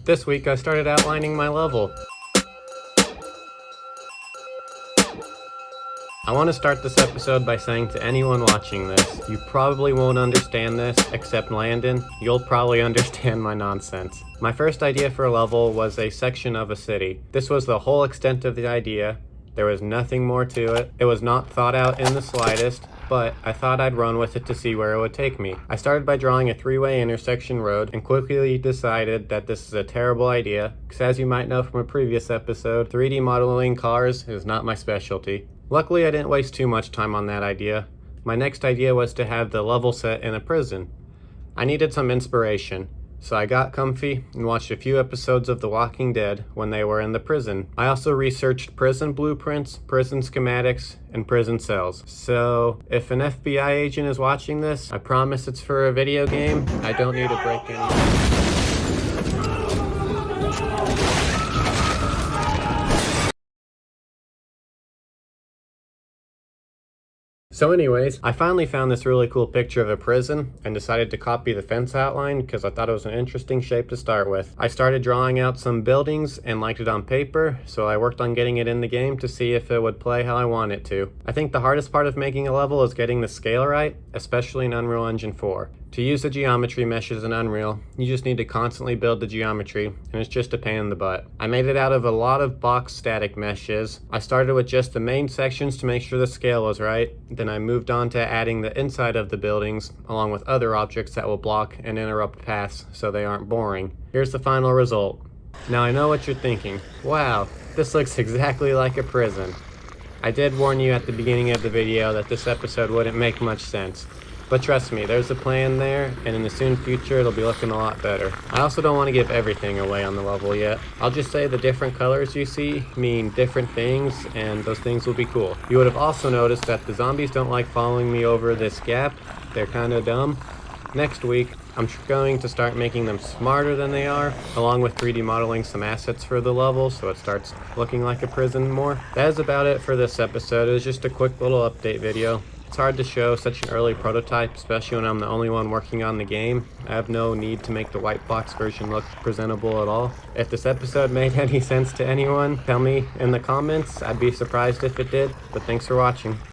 This week I started outlining my level. I want to start this episode by saying to anyone watching this, you probably won't understand this, except Landon. You'll probably understand my nonsense. My first idea for a level was a section of a city. This was the whole extent of the idea. There was nothing more to it. It was not thought out in the slightest, but I thought I'd run with it to see where it would take me. I started by drawing a three-way intersection road and quickly decided that this is a terrible idea, because as you might know from a previous episode, 3D modeling cars is not my specialty. Luckily, I didn't waste too much time on that idea. My next idea was to have the level set in a prison. I needed some inspiration, so I got comfy and watched a few episodes of The Walking Dead when they were in the prison. I also researched prison blueprints, prison schematics, and prison cells. So if an FBI agent is watching this, I promise it's for a video game. I don't need to break any. So anyways, I finally found this really cool picture of a prison and decided to copy the fence outline because I thought it was an interesting shape to start with. I started drawing out some buildings and liked it on paper, so I worked on getting it in the game to see if it would play how I want it to. I think the hardest part of making a level is getting the scale right, especially in Unreal Engine 4. To use the geometry meshes in Unreal, you just need to constantly build the geometry, and it's just a pain in the butt. I made it out of a lot of box static meshes. I started with just the main sections to make sure the scale was right, then I moved on to adding the inside of the buildings, along with other objects that will block and interrupt paths so they aren't boring. Here's the final result. Now I know what you're thinking. Wow, this looks exactly like a prison. I did warn you at the beginning of the video that this episode wouldn't make much sense. But trust me, there's a plan there, and in the soon future it'll be looking a lot better. I also don't want to give everything away on the level yet. I'll just say the different colors you see mean different things, and those things will be cool. You would have also noticed that the zombies don't like following me over this gap. They're kinda dumb. Next week, I'm going to start making them smarter than they are, along with 3D modeling some assets for the level so it starts looking like a prison more. That is about it for this episode. It was just a quick little update video. It's hard to show such an early prototype, especially when I'm the only one working on the game. I have no need to make the white box version look presentable at all. If this episode made any sense to anyone, tell me in the comments. I'd be surprised if it did, but thanks for watching.